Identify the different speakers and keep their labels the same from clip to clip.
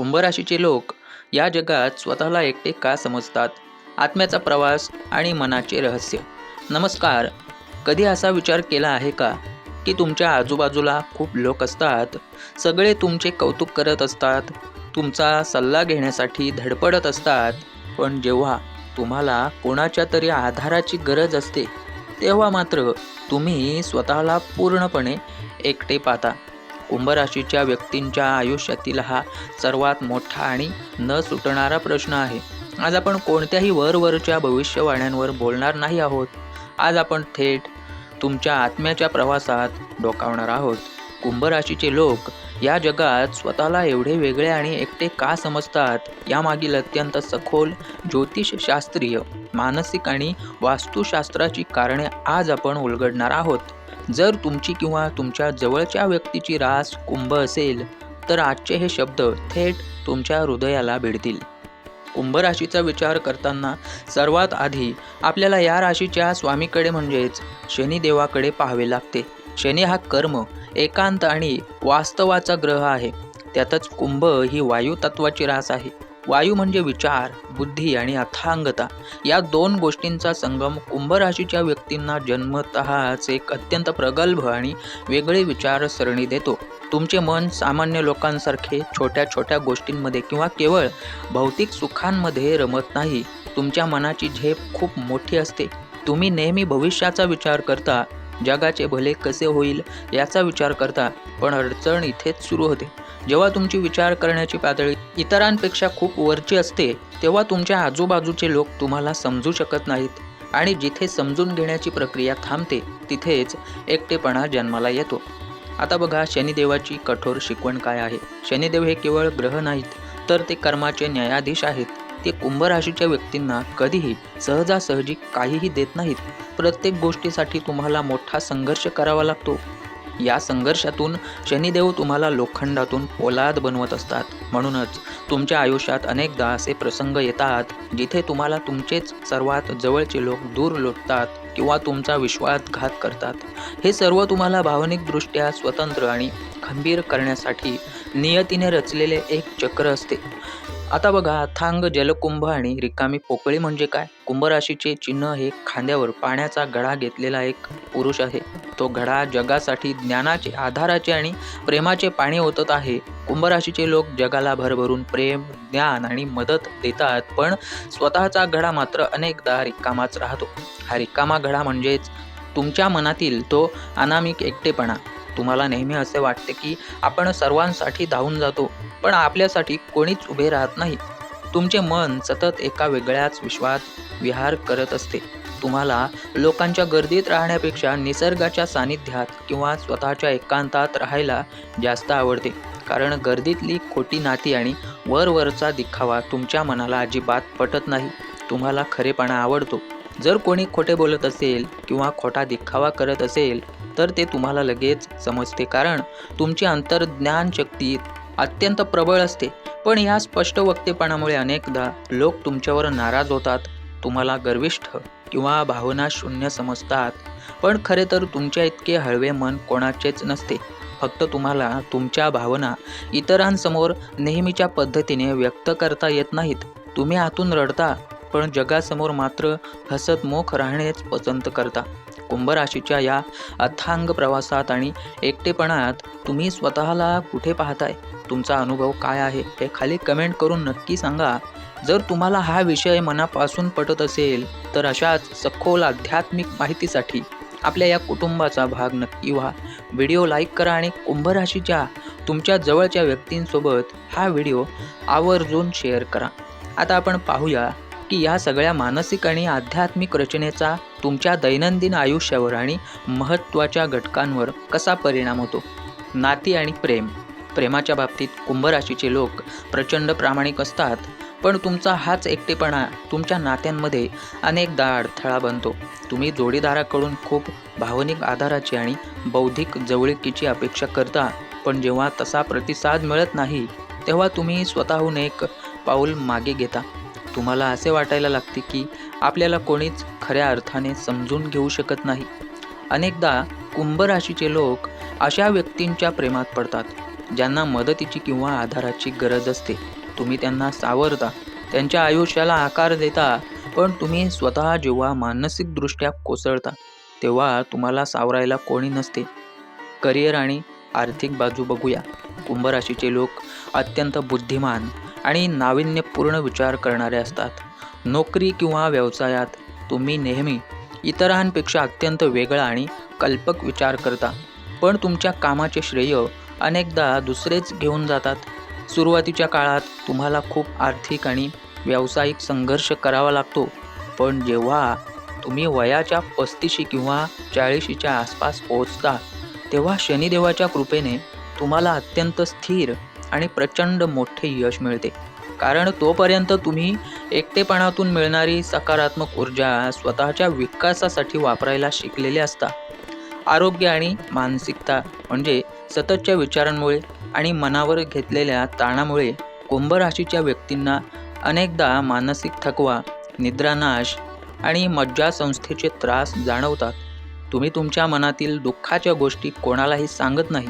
Speaker 1: कुंभ राशीचे लोक या जगात स्वतःला एकटे का समजतात? आत्म्याचा प्रवास आणि मनाचे रहस्य. नमस्कार. कधी असा विचार केला आहे का की तुमच्या आजूबाजूला खूप लोक असतात, सगळे तुमचे कौतुक करत असतात, तुमचा सल्ला घेण्यासाठी धडपडत असतात, पण जेव्हा तुम्हाला कोणाच्या तरी आधाराची गरज असते तेव्हा मात्र तुम्ही स्वतःला पूर्णपणे एकटे पाहता. कुंभ राशीच्या व्यक्तींच्या आयुष्यातील हा सर्वात मोठा आणि न सुटणारा प्रश्न आहे. आज आपण कोणत्याही वरवरच्या भविष्यवाण्यांवर बोलणार नाही आहोत. आज आपण थेट तुमच्या आत्म्याच्या प्रवासात डोकावणार आहोत. कुंभ राशीचे लोक या जगात स्वतःला एवढे वेगळे आणि एकटे का समजतात, यामागील अत्यंत सखोल ज्योतिषशास्त्रीय, मानसिक आणि वास्तुशास्त्राची कारणे आज आपण उलगडणार आहोत. जर तुमची किंवा तुमच्या जवळच्या व्यक्तीची रास कुंभ असेल तर आजचे हे शब्द थेट तुमच्या हृदयाला भिडतील. कुंभ राशीचा विचार करताना सर्वात आधी आपल्याला या राशीच्या स्वामीकडे म्हणजेच शनिदेवाकडे पाहावे लागते. शनी हा कर्म, एकांत आणि वास्तवाचा ग्रह आहे. त्यातच कुंभ ही वायू तत्वाची रास आहे. वायू म्हणजे विचार, बुद्धी आणि अथांगता या दोन गोष्टींचा संगम कुंभ राशीच्या व्यक्तींना जन्मतःच एक अत्यंत प्रगल्भ आणि वेगळी विचारसरणी देतो. तुमचे मन सामान्य लोकांसारखे छोट्या छोट्या गोष्टींमध्ये किंवा केवळ भौतिक सुखांमध्ये रमत नाही. तुमच्या मनाची झेप खूप मोठी असते. तुम्ही नेहमी भविष्याचा विचार करता, जगाचे भले कसे होईल याचा विचार करता, पण अडचण इथेच सुरू होते. जेव्हा तुमची विचार करण्याची पातळी इतरांपेक्षा खूप वरची असते तेव्हा तुमच्या आजूबाजूचे लोक तुम्हाला समजू शकत नाहीत आणि जिथे समजून घेण्याची प्रक्रिया थांबते तिथेच एकटेपणा जन्माला येतो. आता बघा, शनिदेवाची कठोर शिकवण काय आहे. शनिदेव हे केवळ ग्रह नाहीत तर ते कर्माचे न्यायाधीश आहेत. ते कुंभ राशीच्या व्यक्तींना कधीही सहजासहजी काहीही देत नाहीत. प्रत्येक गोष्टीसाठी तुम्हाला मोठा संघर्ष करावा लागतो. या संघर्षातून शनिदेव तुम्हाला लोखंडातून पोलाद बनवत असतात. म्हणूनच तुमच्या आयुष्यात अनेकदा असे प्रसंग येतात जिथे तुम्हाला तुमचेच सर्वात जवळचे लोक दूर लोटतात किंवा तुमचा विश्वासघात करतात. हे सर्व तुम्हाला भावनिकदृष्ट्या स्वतंत्र आणि खंबीर करण्यासाठी नियतीने रचलेले एक चक्र असते. आता बघा, अथांग जलकुंभ आणि रिकामी पोकळी म्हणजे काय? कुंभ राशीचे चिन्ह हे खांद्यावर पाण्याचा घडा घेतलेला एक पुरुष आहे. तो घडा जगासाठी ज्ञानाचे, आधाराचे आणि प्रेमाचे पाणी ओतत आहे. कुंभ राशीचे लोक जगाला भरभरून प्रेम, ज्ञान आणि मदत देतात, पण स्वतःचा घडा मात्र अनेकदा रिकामाच राहतो. हा रिकामा घडा म्हणजेच तुमच्या मनातील तो अनामिक एकटेपणा. तुम्हाला नेहमी असे वाटते की आपण सर्वांसाठी धावून जातो, पण आपल्यासाठी कोणीच उभे राहत नाही. तुमचे मन सतत एका वेगळ्याच विश्वात विहार करत असते. तुम्हाला लोकांच्या गर्दीत राहण्यापेक्षा निसर्गाच्या सानिध्यात किंवा स्वतःच्या एकांतात राहायला जास्त आवडते. कारण गर्दीतली खोटी नाती आणि वरवरचा दिखावा तुमच्या मनाला अजिबात पटत नाही. तुम्हाला खरेपणा आवडतो. जर कोणी खोटे बोलत असेल किंवा खोटा दिखावा करत असेल तर ते तुम्हाला लगेच समजते, कारण तुमची अंतर्ज्ञान शक्ती अत्यंत प्रबळ असते. पण या स्पष्ट वक्तेपणामुळे अनेकदा लोक तुमच्यावर नाराज होतात, तुम्हाला गर्विष्ठ किंवा भावना शून्य समजतात. पण खरे तर तुमच्या इतके हळवे मन कोणाचेच नसते. फक्त तुम्हाला तुमच्या भावना इतरांसमोर नेहमीच्या पद्धतीने व्यक्त करता येत नाहीत. तुम्ही आतून रडता, पण जगासमोर मात्र हसतमुख राहणेच पसंत करता. कुंभ राशीच्या या अथांग प्रवासात आणि एकटेपणात तुम्ही स्वतःला कुठे पाहताय? तुमचा अनुभव काय आहे हे खाली कमेंट करून नक्की सांगा. जर तुम्हाला हा विषय मनापासून पटत असेल तर अशाच सखोल आध्यात्मिक माहितीसाठी आपल्या या कुटुंबाचा भाग नक्की व्हा. व्हिडिओ लाईक करा आणि कुंभ राशीच्या तुमच्या जवळच्या व्यक्तींसोबत हा व्हिडिओ आवर्जून शेअर करा. आता आपण पाहूया की या सगळ्या मानसिक आणि आध्यात्मिक रचनेचा तुमच्या दैनंदिन आयुष्यावर आणि महत्त्वाच्या घटकांवर कसा परिणाम होतो. नाती आणि प्रेम. प्रेमाच्या बाबतीत कुंभ राशीचे लोक प्रचंड प्रामाणिक असतात, पण तुमचा हाच एकटेपणा तुमच्या नात्यांमध्ये अनेकदा अडथळा बनतो. तुम्ही जोडीदाराकडून खूप भावनिक आधाराची आणि बौद्धिक जवळीकीची अपेक्षा करता, पण जेव्हा तसा प्रतिसाद मिळत नाही तेव्हा तुम्ही स्वतःहून एक पाऊल मागे घेता. तुम्हाला असे वाटायला लागते की आपल्याला कोणीच खऱ्या अर्थाने समजून घेऊ शकत नाही. अनेकदा कुंभ राशीचे लोक अशा व्यक्तींच्या प्रेमात पडतात ज्यांना मदतीची किंवा आधाराची गरज असते तुम्ही त्यांना सावरता, त्यांच्या आयुष्याला आकार देता, पण तुम्ही स्वतः जेव्हा मानसिकदृष्ट्या कोसळता तेव्हा तुम्हाला सावरायला कोणी नसते. करिअर आणि आर्थिक बाजू बघूया. कुंभ राशीचे लोक अत्यंत बुद्धिमान आणि नाविन्यपूर्ण विचार करणारे असतात. नोकरी किंवा व्यवसायात तुम्ही नेहमी इतरांपेक्षा अत्यंत वेगळा आणि कल्पक विचार करता, पण तुमच्या कामाचे श्रेय अनेकदा दुसरेच घेऊन जातात. सुरुवातीच्या काळात तुम्हाला खूप आर्थिक आणि व्यावसायिक संघर्ष करावा लागतो, पण जेव्हा तुम्ही वयाच्या 35 किंवा 40च्या आसपास पोहोचता तेव्हा शनिदेवाच्या कृपेने तुम्हाला अत्यंत स्थिर आणि प्रचंड मोठे यश मिळते. कारण तोपर्यंत तुम्ही एकटेपणातून मिळणारी सकारात्मक ऊर्जा स्वतःच्या विकासासाठी वापरायला शिकलेले असता. आरोग्य आणि मानसिकता म्हणजे सततच्या विचारांमुळे आणि मनावर घेतलेल्या ताणामुळे कुंभ राशीच्या व्यक्तींना अनेकदा मानसिक थकवा, निद्रानाश आणि मज्जासंस्थेचे त्रास जाणवतात. तुम्ही तुमच्या मनातील दुःखाच्या गोष्टी कोणालाही सांगत नाही,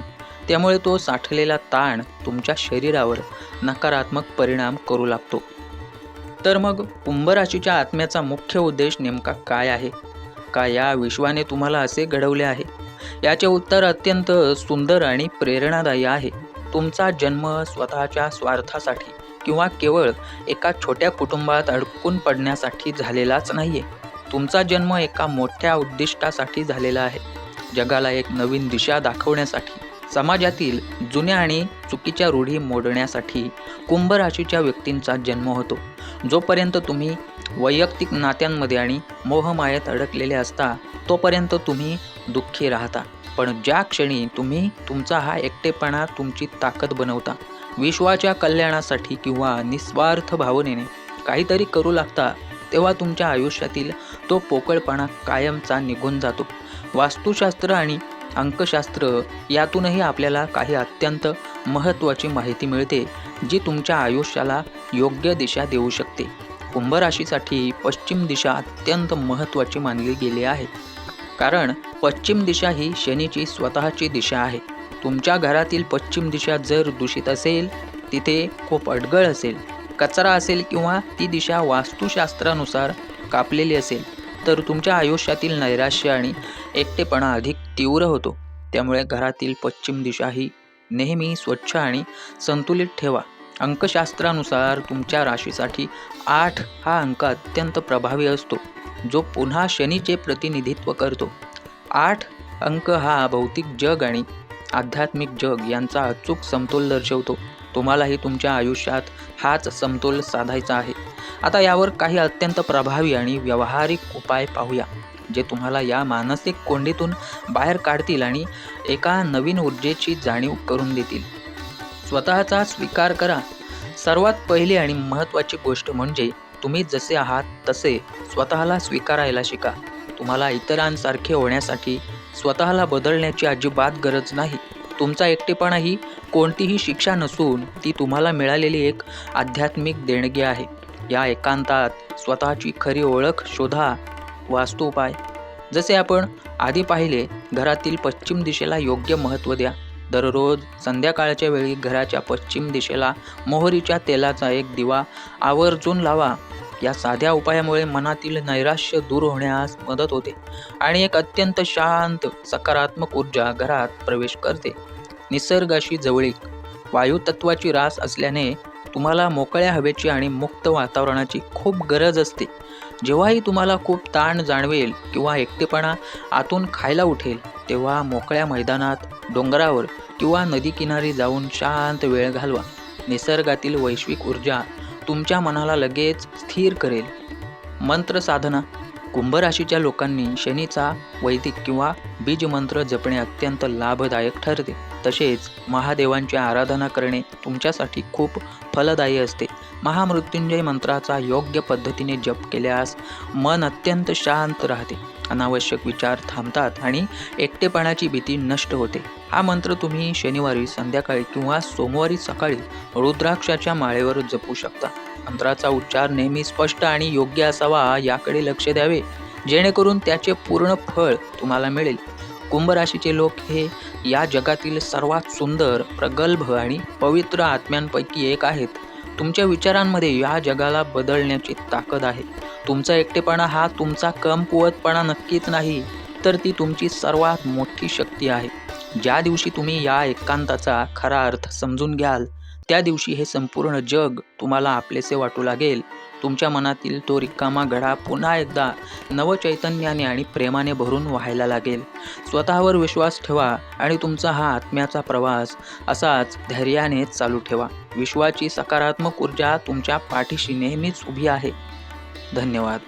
Speaker 1: त्यामुळे तो साठलेला ताण तुमच्या शरीरावर नकारात्मक परिणाम करू लागतो. तर मग कुंभ राशीच्या आत्म्याचा मुख्य उद्देश नेमका काय आहे? का या विश्वाने तुम्हाला असे घडवले आहे? याचे उत्तर अत्यंत सुंदर आणि प्रेरणादायी आहे. तुमचा जन्म स्वतःच्या स्वार्थासाठी किंवा केवळ एका छोट्या कुटुंबात अडकून पडण्यासाठी झालेलाच नाहीये. तुमचा जन्म एका मोठ्या उद्दिष्टासाठी झालेला आहे. जगाला एक नवीन दिशा दाखवण्यासाठी, समाजातील जुन्या आणि चुकीच्या रूढी मोडण्यासाठी कुंभ राशीच्या व्यक्तींचा जन्म होतो. जोपर्यंत तुम्ही वैयक्तिक नात्यांमध्ये आणि मोहमायेत अडकलेले असता तोपर्यंत तुम्ही दुःखी राहता. पण ज्या क्षणी तुम्ही तुमचा हा एकटेपणा तुमची ताकद बनवता, विश्वाच्या कल्याणासाठी किंवा निस्वार्थ भावनेने काहीतरी करू लागता, तेव्हा तुमच्या आयुष्यातील तो पोकळपणा कायमचा निघून जातो. वास्तुशास्त्र आणि अंकशास्त्र यातूनही आपल्याला काही अत्यंत महत्त्वाची माहिती मिळते, जी तुमच्या आयुष्याला योग्य दिशा देऊ शकते. कुंभ राशीसाठी पश्चिम दिशा अत्यंत महत्त्वाची मानली गेली आहे, कारण पश्चिम दिशा ही शनीची स्वतःची दिशा आहे. तुमच्या घरातील पश्चिम दिशा जर दूषित असेल, तिथे खूप अडगळ असेल, कचरा असेल किंवा ती दिशा वास्तुशास्त्रानुसार कापलेली असेल, तर तुमच्या आयुष्यातील नैराश्य आणि एकटेपणा अधिक तीव्र होतो. त्यामुळे घरातील पश्चिम दिशा ही नेहमी स्वच्छ आणि संतुलित ठेवा. अंकशास्त्रानुसार तुमच्या राशीसाठी 8 हा अंक अत्यंत प्रभावी असतो, जो पुन्हा शनीचे प्रतिनिधित्व करतो. 8 अंक हा भौतिक जग आणि आध्यात्मिक जग यांचा अचूक समतोल दर्शवतो. तुम्हालाही तुमच्या आयुष्यात हाच समतोल साधायचा आहे. आता यावर काही अत्यंत प्रभावी आणि व्यावहारिक उपाय पाहूया, जे तुम्हाला या मानसिक कोंडीतून बाहेर काढतील आणि एका नवीन ऊर्जेची जाणीव करून देतील. स्वतःचा स्वीकार करा. सर्वात पहिली आणि महत्त्वाची गोष्ट म्हणजे तुम्ही जसे आहात तसे स्वतःला स्वीकारायला शिका. तुम्हाला इतरांसारखे होण्यासाठी स्वतःला बदलण्याची अजिबात गरज नाही. तुमचा एकटेपणा ही कोणतीही शिक्षा नसून ती तुम्हाला मिळालेली एक आध्यात्मिक देणगी आहे. या एकांतात स्वतःची खरी ओळख शोधा. वास्तू उपाय जसे आपण आधी पाहिले, घरातील पश्चिम दिशेला योग्य महत्त्व द्या. दररोज संध्याकाळच्या वेळी घराच्या पश्चिम दिशेला मोहरीच्या तेलाचा एक दिवा आवर्जून लावा. या साध्या उपायामुळे मनातील नैराश्य दूर होण्यास मदत होते आणि एक अत्यंत शांत सकारात्मक ऊर्जा घरात प्रवेश करते. निसर्गाशी जवळीक. वायुतत्वाची रास असल्याने तुम्हाला मोकळ्या हवेची आणि मुक्त वातावरणाची खूप गरज असते. जेव्हाही तुम्हाला खूप ताण जाणवेल किंवा एकटेपणा आतून खायला उठेल, तेव्हा मोकळ्या मैदानात, डोंगरावर किंवा नदीकिनारी जाऊन शांत वेळ घालवा. निसर्गातील वैश्विक ऊर्जा तुमच्या मनाला लगेच स्थिर करेल. मंत्र साधना. कुंभ राशीच्या लोकांनी शनीचा वैदिक किंवा बीज मंत्र जपणे अत्यंत लाभदायक ठरते. तसेच महादेवांची आराधना करणे तुमच्यासाठी खूप फलदायी असते. महामृत्युंजय मंत्राचा योग्य पद्धतीने जप केल्यास मन अत्यंत शांत राहते, अनावश्यक विचार थांबतात आणि एकटेपणाची भीती नष्ट होते. हा मंत्र तुम्ही शनिवारी संध्याकाळी किंवा सोमवारी सकाळी रुद्राक्षाच्या माळेवर जपू शकता. मंत्राचा उच्चार नेहमी स्पष्ट आणि योग्य असावा याकडे लक्ष द्यावे, जेणेकरून त्याचे पूर्ण फळ तुम्हाला मिळेल. कुंभ राशीचे लोक हे या जगातील सर्वात सुंदर, प्रगल्भ आणि पवित्र आत्म्यांपैकी एक आहेत. तुमच्या विचारांमध्ये या जगाला बदलण्याची ताकद आहे. तुमचा एकटेपणा हा तुमचा कमकुवतपणा नक्कीच नाही, तर ती तुमची सर्वात मोठी शक्ती आहे. ज्या दिवशी तुम्ही या एकांताचा खरा अर्थ समजून घ्याल, त्या दिवशी हे संपूर्ण जग तुम्हाला आपलेसे वाटू लागेल. तुमच्या मनातील तो रिकामा घडा पुन्हा एकदा नवचैतन्याने आणि प्रेमाने भरून वाहायला लागेल. स्वतःवर विश्वास ठेवा आणि तुमचा हा आत्म्याचा प्रवास असाच धैर्याने चालू ठेवा. विश्वाची सकारात्मक ऊर्जा तुमच्या पाठीशी नेहमीच उभी आहे. धन्यवाद.